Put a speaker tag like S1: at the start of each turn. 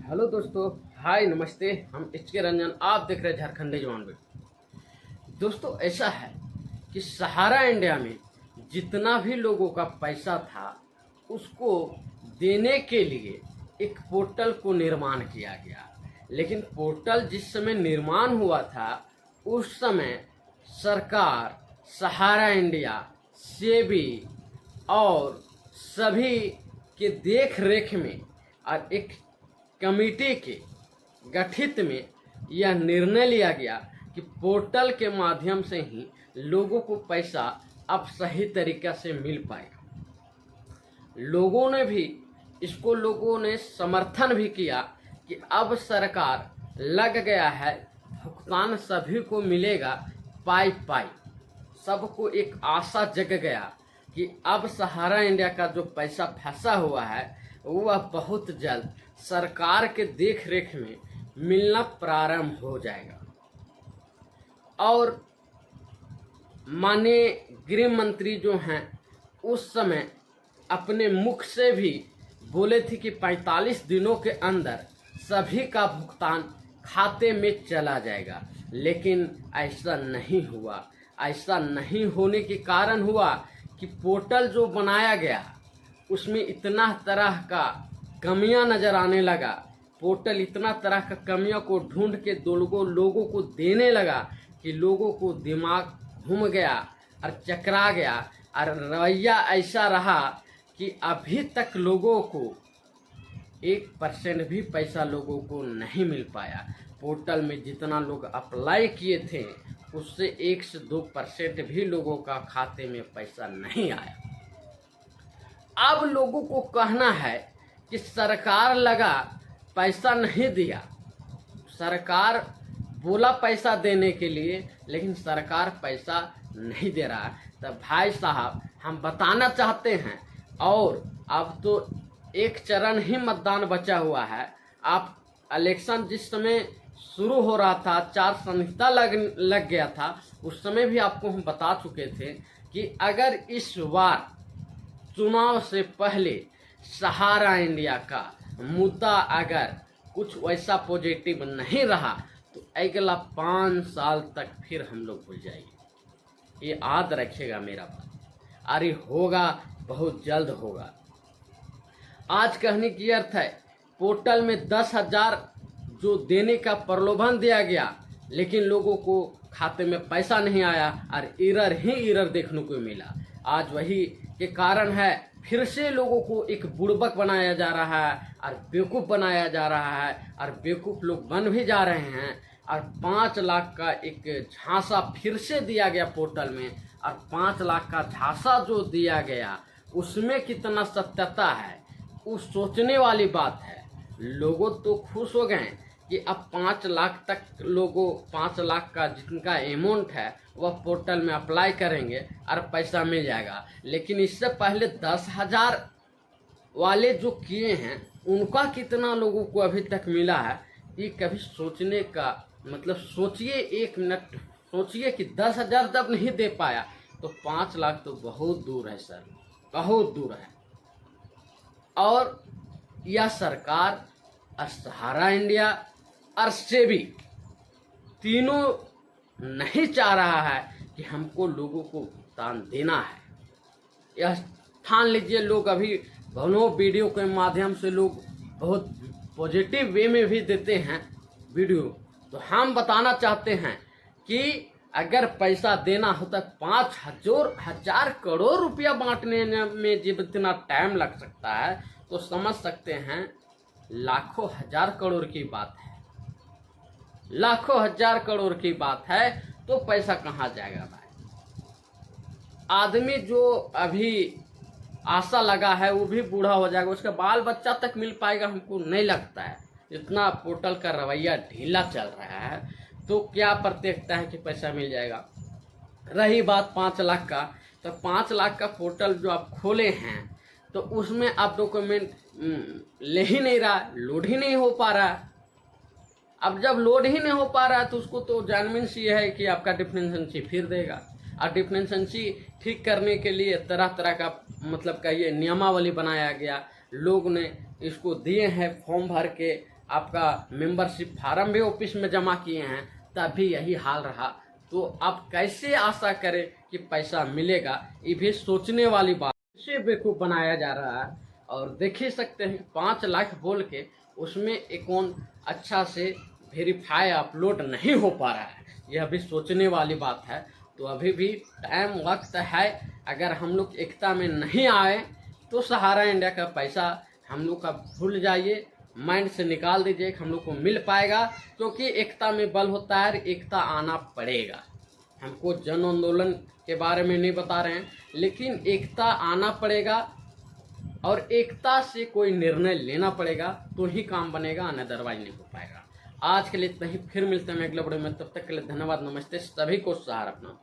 S1: Hello दोस्तों, हाय नमस्ते। हम एच.के. रंजन, आप देख रहे हैं झारखंडी जवान बेटी। दोस्तों, ऐसा है कि सहारा इंडिया में जितना भी लोगों का पैसा था उसको देने के लिए एक पोर्टल को निर्माण किया गया। लेकिन पोर्टल जिस समय निर्माण हुआ था उस समय सरकार, सहारा इंडिया, सेबी और सभी के देख रेख में और एक कमेटी के गठित में यह निर्णय लिया गया कि पोर्टल के माध्यम से ही लोगों को पैसा अब सही तरीक़ा से मिल पाएगा। लोगों ने समर्थन भी किया कि अब सरकार लग गया है, भुगतान सभी को मिलेगा पाई पाई। सबको एक आशा जग गया कि अब सहारा इंडिया का जो पैसा फंसा हुआ है वह बहुत जल्द सरकार के देख रेख में मिलना प्रारंभ हो जाएगा। और माननीय गृह मंत्री जो हैं उस समय अपने मुख से भी बोले थे कि 45 दिनों के अंदर सभी का भुगतान खाते में चला जाएगा, लेकिन ऐसा नहीं हुआ। ऐसा नहीं होने के कारण हुआ कि पोर्टल जो बनाया गया उसमें इतना तरह का कमियां नज़र आने लगा। पोर्टल इतना तरह का कमियों को ढूंढ के लोगों को देने लगा कि लोगों को दिमाग घूम गया और चकरा गया। और रवैया ऐसा रहा कि अभी तक लोगों को 1% भी पैसा लोगों को नहीं मिल पाया। पोर्टल में जितना लोग अप्लाई किए थे उससे 1 से 2% भी लोगों का खाते में पैसा नहीं आया। अब लोगों को कहना है कि सरकार लगा पैसा नहीं दिया। सरकार बोला पैसा देने के लिए, लेकिन सरकार पैसा नहीं दे रहा है। तो भाई साहब, हम बताना चाहते हैं, और अब तो एक चरण ही मतदान बचा हुआ है। आप इलेक्शन जिस समय शुरू हो रहा था, आचार संहिता लग गया था, उस समय भी आपको हम बता चुके थे कि अगर इस बार चुनाव से पहले सहारा इंडिया का मुद्दा अगर कुछ वैसा पॉजिटिव नहीं रहा तो अगला 5 साल तक फिर हम लोग भूल जाएंगे। ये याद रखिएगा मेरा बात। अरे होगा, बहुत जल्द होगा। आज कहने की अर्थ है, पोर्टल में 10,000 जो देने का प्रलोभन दिया गया, लेकिन लोगों को खाते में पैसा नहीं आया और एरर ही एरर देखने को मिला। आज वही के कारण है, फिर से लोगों को एक बुड़बक बनाया जा रहा है और बेवकूफ़ बनाया जा रहा है, और बेवकूफ़ लोग बन भी जा रहे हैं। और 5 लाख का एक झांसा फिर से दिया गया पोर्टल में, और 5 लाख का झांसा जो दिया गया उसमें कितना सत्यता है उस सोचने वाली बात है। लोगों तो खुश हो गए कि अब 5 लाख तक 5 लाख का जिनका अमाउंट है वह पोर्टल में अप्लाई करेंगे और पैसा मिल जाएगा। लेकिन इससे पहले 10,000 वाले जो किए हैं उनका कितना लोगों को अभी तक मिला है, ये कभी सोचने का मतलब सोचिए। 1 मिनट सोचिए कि 10,000 जब नहीं दे पाया तो 5 लाख तो बहुत दूर है सर, बहुत दूर है। और यह सरकार और सहारा इंडिया और सेबी तीनों नहीं चाह रहा है कि हमको लोगों को भुगतान देना है। यह ठान लीजिए। लोग अभी दोनों वीडियो के माध्यम से लोग बहुत पॉजिटिव वे में भी देते हैं वीडियो। तो हम बताना चाहते हैं कि अगर पैसा देना होता 5,000 करोड़ रुपया बांटने में जब इतना टाइम लग सकता है तो समझ सकते हैं लाखों हजार करोड़ की बात है। लाखों हजार करोड़ की बात है तो पैसा कहाँ जाएगा भाई। आदमी जो अभी आशा लगा है वो भी बूढ़ा हो जाएगा, उसका बाल बच्चा तक मिल पाएगा हमको नहीं लगता है। इतना पोर्टल का रवैया ढीला चल रहा है तो क्या प्रत्यक्षता है कि पैसा मिल जाएगा। रही बात 5 लाख का, तो 5 लाख का पोर्टल जो आप खोले हैं तो उसमें आप डॉक्यूमेंट ले ही नहीं रहा, लोड ही नहीं हो पा रहा है। अब जब लोड ही नहीं हो पा रहा है तो उसको तो जानवीन सी है कि आपका डिफरेंशिएंसी फिर देगा। और डिफरेंशिएंसी ठीक करने के लिए तरह तरह का मतलब का ये नियमावली बनाया गया। लोग ने इसको दिए हैं फॉर्म भर के आपका मेंबरशिप फार्म भी ऑफिस में जमा किए हैं, तब भी यही हाल रहा। तो आप कैसे आशा करें कि पैसा मिलेगा? ये भी सोचने वाली बात। इसे बेवकूफ़ बनाया जा रहा है। और देख ही सकते हैं 5 लाख बोल के उसमें अकाउंट अच्छा से वेरीफाई अपलोड नहीं हो पा रहा है। यह भी सोचने वाली बात है। तो अभी भी टाइम वक्त है। अगर हम लोग एकता में नहीं आए तो सहारा इंडिया का पैसा हम लोग का भूल जाइए, माइंड से निकाल दीजिए। हम लोग को मिल पाएगा, क्योंकि एकता में बल होता है। एकता आना पड़ेगा। हमको जन आंदोलन के बारे में नहीं बता रहे हैं, लेकिन एकता आना पड़ेगा और एकता से कोई निर्णय लेना पड़ेगा, तो ही काम बनेगा, अदरवाइज नहीं हो पाएगा। आज के लिए इतना ही। फिर मिलते हैं अगले वीडियो में। तब तक के लिए धन्यवाद, नमस्ते। सभी को सहारा अपना।